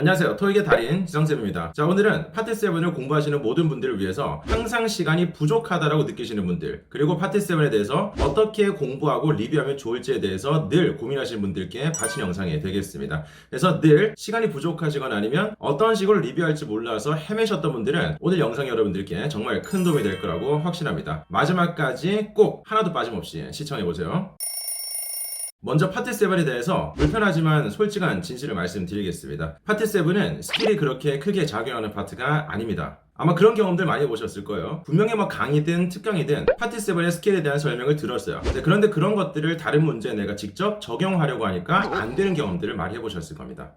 안녕하세요. 토익의 달인 지성쌤입니다. 자, 오늘은 파트 7을 공부하시는 모든 분들을 위해서 항상 시간이 부족하다라고 느끼시는 분들, 그리고 파트 7에 대해서 어떻게 공부하고 리뷰하면 좋을지에 대해서 늘 고민하시는 분들께 바친 영상이 되겠습니다. 그래서 늘 시간이 부족하시거나 아니면 어떤 식으로 리뷰할지 몰라서 헤매셨던 분들은 오늘 영상이 여러분들께 정말 큰 도움이 될 거라고 확신합니다. 마지막까지 꼭 하나도 빠짐없이 시청해보세요. 먼저 파트 7에 대해서 불편하지만 솔직한 진실을 말씀드리겠습니다. 파트 7은 스킬이 그렇게 크게 작용하는 파트가 아닙니다. 아마 그런 경험들 많이 해보셨을 거예요. 분명히 강의든 특강이든 파트 7의 스킬에 대한 설명을 들었어요. 그런데 그런 것들을 다른 문제에 내가 직접 적용하려고 하니까 안 되는 경험들을 많이 해보셨을 겁니다.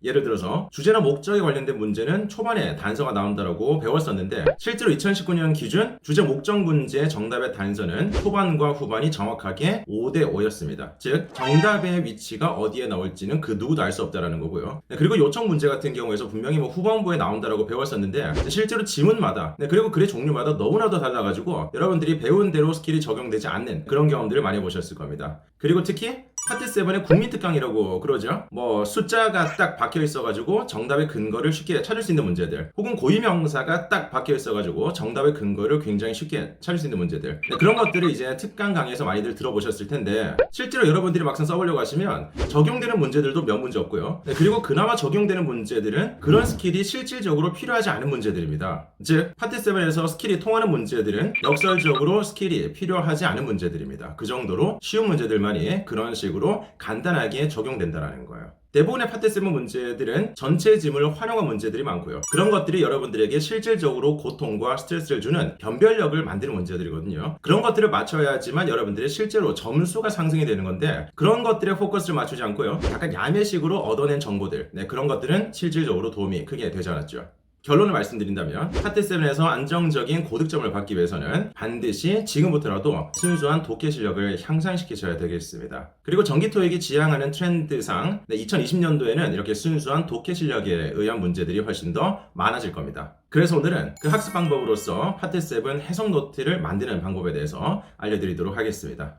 예를 들어서 주제나 목적에 관련된 문제는 초반에 단서가 나온다라고 배웠었는데 실제로 2019년 기준 주제 목적 문제의 정답의 단서는 초반과 후반이 정확하게 5대5였습니다. 즉 정답의 위치가 어디에 나올지는 그 누구도 알 수 없다라는 거고요. 그리고 요청 문제 같은 경우에서 분명히 후반부에 나온다라고 배웠었는데 실제로 지문마다 그리고 글의 종류마다 너무나도 달라가지고 여러분들이 배운 대로 스킬이 적용되지 않는 그런 경험들을 많이 보셨을 겁니다. 그리고 특히 파트 7의 국민특강이라고 그러죠. 숫자가 딱 박혀 있어가지고 정답의 근거를 쉽게 찾을 수 있는 문제들, 혹은 고유명사가 딱 박혀 있어가지고 정답의 근거를 굉장히 쉽게 찾을 수 있는 문제들, 그런 것들을 이제 특강 강의에서 많이들 들어보셨을 텐데 실제로 여러분들이 막상 써보려고 하시면 적용되는 문제들도 몇 문제 없고요. 그리고 그나마 적용되는 문제들은 그런 스킬이 실질적으로 필요하지 않은 문제들입니다. 즉 파트 7에서 스킬이 통하는 문제들은 역설적으로 스킬이 필요하지 않은 문제들입니다. 그 정도로 쉬운 문제들만이 그런 식으로 간단하게 적용된다는 거예요. 대부분의 파트 7 문제들은 전체 지문을 활용한 문제들이 많고요. 그런 것들이 여러분들에게 실질적으로 고통과 스트레스를 주는 변별력을 만드는 문제들이거든요. 그런 것들을 맞춰야지만 여러분들이 실제로 점수가 상승이 되는 건데 그런 것들에 포커스를 맞추지 않고요. 약간 야매식으로 얻어낸 정보들, 그런 것들은 실질적으로 도움이 크게 되지 않았죠. 결론을 말씀드린다면 파트 7에서 안정적인 고득점을 받기 위해서는 반드시 지금부터라도 순수한 독해 실력을 향상시키셔야 되겠습니다. 그리고 정기 토익이 지향하는 트렌드상 2020년도에는 이렇게 순수한 독해 실력에 의한 문제들이 훨씬 더 많아질 겁니다. 그래서 오늘은 그 학습 방법으로서 파트 7 해석 노트를 만드는 방법에 대해서 알려드리도록 하겠습니다.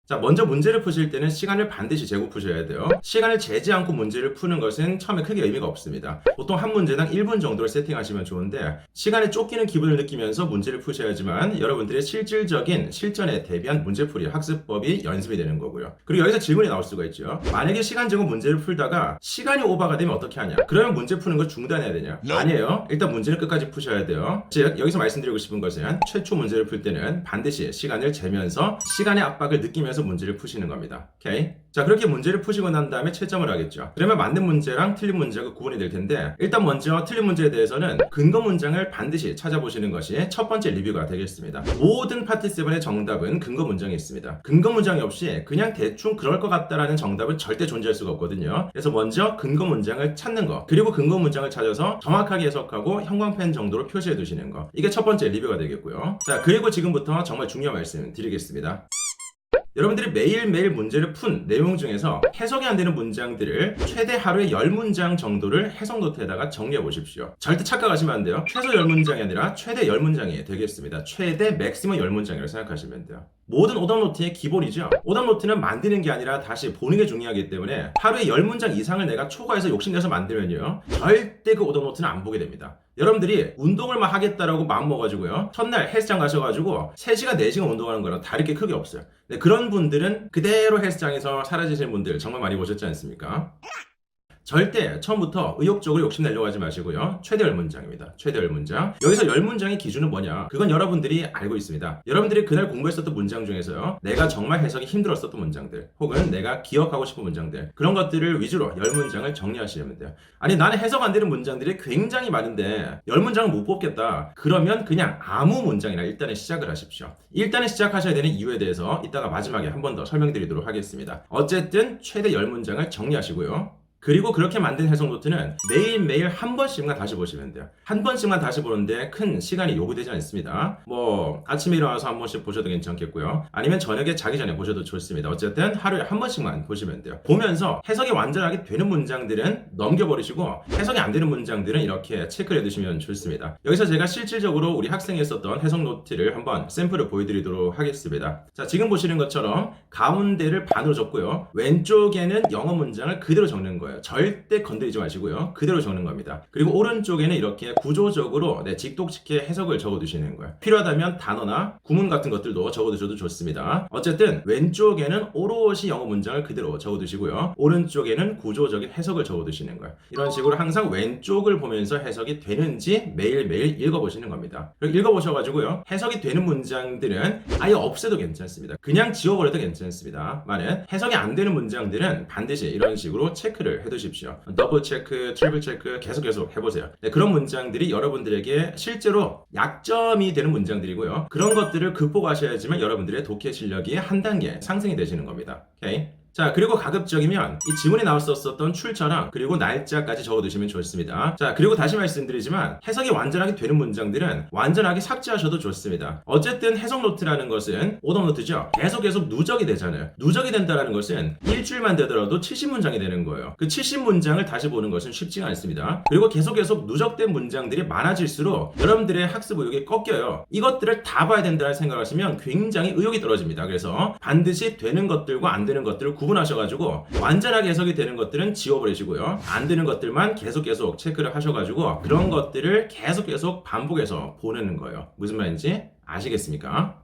자, 먼저 문제를 푸실 때는 시간을 반드시 재고 푸셔야 돼요. 시간을 재지 않고 문제를 푸는 것은 처음에 크게 의미가 없습니다. 보통 한 문제당 1분 정도를 세팅하시면 좋은데 시간에 쫓기는 기분을 느끼면서 문제를 푸셔야지만 여러분들의 실질적인 실전에 대비한 문제풀이 학습법이 연습이 되는 거고요. 그리고 여기서 질문이 나올 수가 있죠. 만약에 시간 재고 문제를 풀다가 시간이 오버가 되면 어떻게 하냐? 그러면 문제 푸는 걸 중단해야 되냐? 아니에요. 일단 문제는 끝까지 푸셔야 돼요. 즉 여기서 말씀드리고 싶은 것은 최초 문제를 풀 때는 반드시 시간을 재면서 시간의 압박을 느끼면서 문제를 푸시는 겁니다. 오케이? 자, 그렇게 문제를 푸시고 난 다음에 채점을 하겠죠. 그러면 맞는 문제랑 틀린 문제가 구분이 될 텐데 일단 먼저 틀린 문제에 대해서는 근거 문장을 반드시 찾아보시는 것이 첫 번째 리뷰가 되겠습니다. 모든 파트 7의 정답은 근거 문장에 있습니다. 근거 문장이 없이 그냥 대충 그럴 것 같다라는 정답은 절대 존재할 수가 없거든요. 그래서 먼저 근거 문장을 찾는 거, 그리고 근거 문장을 찾아서 정확하게 해석하고 형광펜 정도로 표시해 두시는 거, 이게 첫 번째 리뷰가 되겠고요. 자, 그리고 지금부터 정말 중요한 말씀 드리겠습니다. 여러분들이 매일매일 문제를 푼 내용 중에서 해석이 안 되는 문장들을 최대 하루에 10문장 정도를 해석 노트에다가 정리해 보십시오. 절대 착각하시면 안 돼요. 최소 10문장이 아니라 최대 10문장이 되겠습니다. 최대 맥시멈 10문장이라고 생각하시면 돼요. 모든 오답 노트의 기본이죠. 오답 노트는 만드는 게 아니라 다시 보는 게 중요하기 때문에 하루에 10문장 이상을 내가 초과해서 욕심내서 만들면요, 절대 그 오답 노트는 안 보게 됩니다. 여러분들이 운동을 막 하겠다라고 마음 먹어가지고요, 첫날 헬스장 가셔가지고 3시간 4시간 운동하는 거랑 다를 게 크게 없어요. 그런 분들은 그대로 헬스장에서 사라지시는 분들 정말 많이 보셨지 않습니까? 절대 처음부터 의욕적으로 욕심내려고 하지 마시고요. 최대 10문장입니다. 최대 10문장. 여기서 10문장의 기준은 뭐냐? 그건 여러분들이 알고 있습니다. 여러분들이 그날 공부했었던 문장 중에서요, 내가 정말 해석이 힘들었었던 문장들, 혹은 내가 기억하고 싶은 문장들, 그런 것들을 위주로 10문장을 정리하시면 돼요. 아니, 나는 해석 안 되는 문장들이 굉장히 많은데 10문장을 못 뽑겠다. 그러면 그냥 아무 문장이나 일단은 시작을 하십시오. 일단은 시작하셔야 되는 이유에 대해서 이따가 마지막에 한 번 더 설명드리도록 하겠습니다. 어쨌든 최대 10문장을 정리하시고요. 그리고 그렇게 만든 해석 노트는 매일매일 한 번씩만 다시 보시면 돼요. 한 번씩만 다시 보는데 큰 시간이 요구되지 않습니다. 아침에 일어나서 한 번씩 보셔도 괜찮겠고요. 아니면 저녁에 자기 전에 보셔도 좋습니다. 어쨌든 하루에 한 번씩만 보시면 돼요. 보면서 해석이 완전하게 되는 문장들은 넘겨버리시고 해석이 안 되는 문장들은 이렇게 체크를 해두시면 좋습니다. 여기서 제가 실질적으로 우리 학생이 썼던 해석 노트를 한번 샘플을 보여드리도록 하겠습니다. 자, 지금 보시는 것처럼 가운데를 반으로 적고요, 왼쪽에는 영어 문장을 그대로 적는 거예요. 거예요. 절대 건드리지 마시고요. 그대로 적는 겁니다. 그리고 오른쪽에는 이렇게 구조적으로 직독직해 해석을 적어두시는 거예요. 필요하다면 단어나 구문 같은 것들도 적어두셔도 좋습니다. 어쨌든 왼쪽에는 오롯이 영어 문장을 그대로 적어두시고요. 오른쪽에는 구조적인 해석을 적어두시는 거예요. 이런 식으로 항상 왼쪽을 보면서 해석이 되는지 매일매일 읽어보시는 겁니다. 그리고 읽어보셔가지고요. 해석이 되는 문장들은 아예 없애도 괜찮습니다. 그냥 지워버려도 괜찮습니다. 만약 해석이 안 되는 문장들은 반드시 이런 식으로 체크를 해두십시오. 더블 체크, 트리플 체크 계속 해보세요. 네, 그런 문장들이 여러분들에게 실제로 약점이 되는 문장들이고요. 그런 것들을 극복하셔야지만 여러분들의 독해 실력이 한 단계 상승이 되시는 겁니다. 오케이? 자, 그리고 가급적이면 이 지문에 나왔었던 출처랑 그리고 날짜까지 적어두시면 좋습니다. 자, 그리고 다시 말씀드리지만 해석이 완전하게 되는 문장들은 완전하게 삭제하셔도 좋습니다. 어쨌든 해석 노트라는 것은 오답 노트죠. 계속 누적이 되잖아요. 누적이 된다는 것은 일주일만 되더라도 70문장이 되는 거예요. 그 70문장을 다시 보는 것은 쉽지가 않습니다. 그리고 계속 누적된 문장들이 많아질수록 여러분들의 학습 의욕이 꺾여요. 이것들을 다 봐야 된다는 생각을 하시면 굉장히 의욕이 떨어집니다. 그래서 반드시 되는 것들과 안 되는 것들을 구분하셔가지고 완전하게 해석이 되는 것들은 지워버리시고요. 안 되는 것들만 계속 체크를 하셔가지고 그런 것들을 계속 반복해서 보내는 거예요. 무슨 말인지 아시겠습니까?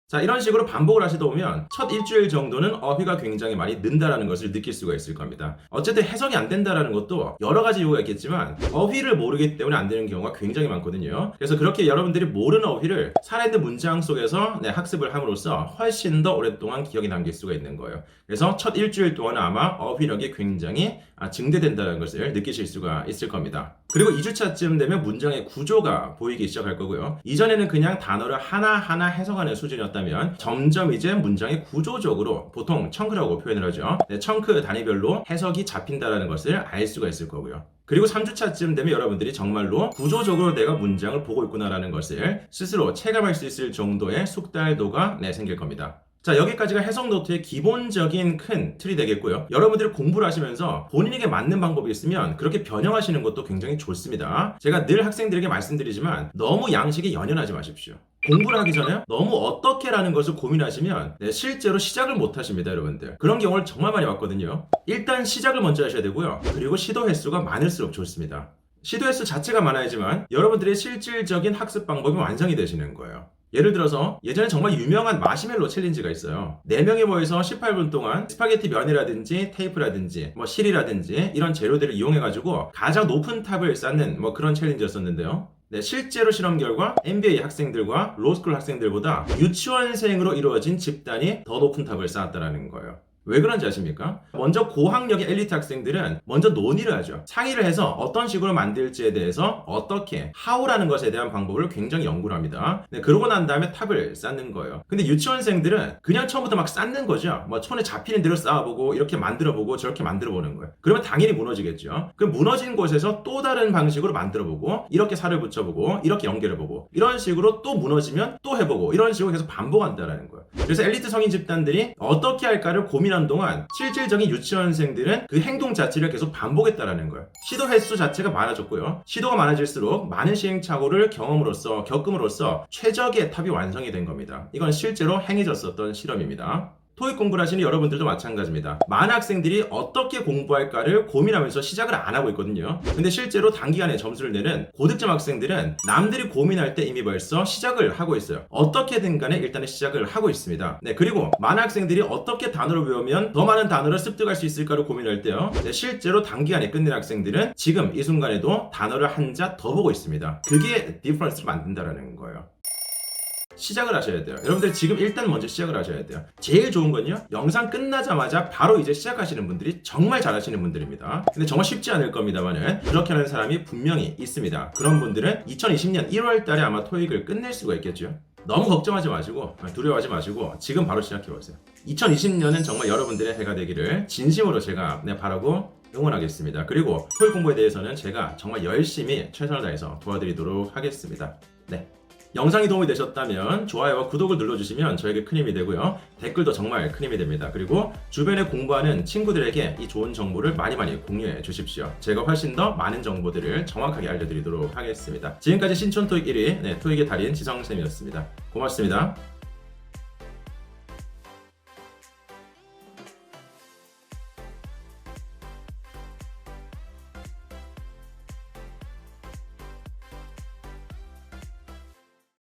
자, 이런 식으로 반복을 하시다 보면 첫 일주일 정도는 어휘가 굉장히 많이 는다라는 것을 느낄 수가 있을 겁니다. 어쨌든 해석이 안 된다라는 것도 여러 가지 이유가 있겠지만 어휘를 모르기 때문에 안 되는 경우가 굉장히 많거든요. 그래서 그렇게 여러분들이 모르는 어휘를 살아있는 문장 속에서 학습을 함으로써 훨씬 더 오랫동안 기억에 남길 수가 있는 거예요. 그래서 첫 일주일 동안은 아마 어휘력이 굉장히 증대된다는 것을 느끼실 수가 있을 겁니다. 그리고 2주차쯤 되면 문장의 구조가 보이기 시작할 거고요. 이전에는 그냥 단어를 하나하나 해석하는 수준이었다면 점점 이제 문장의 구조적으로 보통 청크라고 표현을 하죠. 청크 단위별로 해석이 잡힌다는 것을 알 수가 있을 거고요. 그리고 3주차쯤 되면 여러분들이 정말로 구조적으로 내가 문장을 보고 있구나라는 것을 스스로 체감할 수 있을 정도의 숙달도가 생길 겁니다. 자, 여기까지가 해석 노트의 기본적인 큰 틀이 되겠고요. 여러분들이 공부를 하시면서 본인에게 맞는 방법이 있으면 그렇게 변형하시는 것도 굉장히 좋습니다. 제가 늘 학생들에게 말씀드리지만 너무 양식에 연연하지 마십시오. 공부를 하기 전에 너무 어떻게라는 것을 고민하시면 실제로 시작을 못 하십니다, 여러분들. 그런 경우를 정말 많이 봤거든요. 일단 시작을 먼저 하셔야 되고요. 그리고 시도 횟수가 많을수록 좋습니다. 시도 횟수 자체가 많아야지만 여러분들의 실질적인 학습 방법이 완성이 되시는 거예요. 예를 들어서 예전에 정말 유명한 마시멜로 챌린지가 있어요. 4명이 모여서 18분 동안 스파게티 면이라든지 테이프라든지 실이라든지 이런 재료들을 이용해가지고 가장 높은 탑을 쌓는 그런 챌린지였었는데요. 실제로 실험 결과 MBA 학생들과 로스쿨 학생들보다 유치원생으로 이루어진 집단이 더 높은 탑을 쌓았다는 거예요. 왜 그런지 아십니까? 먼저 고학력의 엘리트 학생들은 먼저 논의를 하죠. 상의를 해서 어떤 식으로 만들지에 대해서 어떻게, how라는 것에 대한 방법을 굉장히 연구를 합니다. 그러고 난 다음에 탑을 쌓는 거예요. 근데 유치원생들은 그냥 처음부터 막 쌓는 거죠. 손에 잡히는 대로 쌓아보고 이렇게 만들어보고 저렇게 만들어보는 거예요. 그러면 당연히 무너지겠죠. 그럼 무너진 곳에서 또 다른 방식으로 만들어보고 이렇게 살을 붙여보고 이렇게 연결해보고 이런 식으로 또 무너지면 또 해보고 이런 식으로 계속 반복한다는 거예요. 그래서 엘리트 성인 집단들이 어떻게 할까를 고민한 동안 실질적인 유치원생들은 그 행동 자체를 계속 반복했다라는 거예요. 시도 횟수 자체가 많아졌고요. 시도가 많아질수록 많은 시행착오를 겪음으로써 최적의 탑이 완성이 된 겁니다. 이건 실제로 행해졌었던 실험입니다. 토익 공부를 하시는 여러분들도 마찬가지입니다. 많은 학생들이 어떻게 공부할까를 고민하면서 시작을 안 하고 있거든요. 근데 실제로 단기간에 점수를 내는 고득점 학생들은 남들이 고민할 때 이미 벌써 시작을 하고 있어요. 어떻게든 간에 일단은 시작을 하고 있습니다. 그리고 많은 학생들이 어떻게 단어를 외우면 더 많은 단어를 습득할 수 있을까를 고민할 때요. 실제로 단기간에 끝낸 학생들은 지금 이 순간에도 단어를 한 자 더 보고 있습니다. 그게 디퍼런스를 만든다는 거예요. 시작을 하셔야 돼요. 여러분들 지금 일단 먼저 시작을 하셔야 돼요. 제일 좋은 건요, 영상 끝나자마자 바로 이제 시작하시는 분들이 정말 잘하시는 분들입니다. 근데 정말 쉽지 않을 겁니다만은 그렇게 하는 사람이 분명히 있습니다. 그런 분들은 2020년 1월 달에 아마 토익을 끝낼 수가 있겠죠. 너무 걱정하지 마시고 두려워하지 마시고 지금 바로 시작해보세요. 2020년은 정말 여러분들의 해가 되기를 진심으로 제가 바라고 응원하겠습니다. 그리고 토익 공부에 대해서는 제가 정말 열심히 최선을 다해서 도와드리도록 하겠습니다. 영상이 도움이 되셨다면 좋아요와 구독을 눌러주시면 저에게 큰 힘이 되고요. 댓글도 정말 큰 힘이 됩니다. 그리고 주변에 공부하는 친구들에게 이 좋은 정보를 많이 공유해 주십시오. 제가 훨씬 더 많은 정보들을 정확하게 알려드리도록 하겠습니다. 지금까지 신촌 토익 1위 토익의 달인 지성쌤이었습니다. 고맙습니다.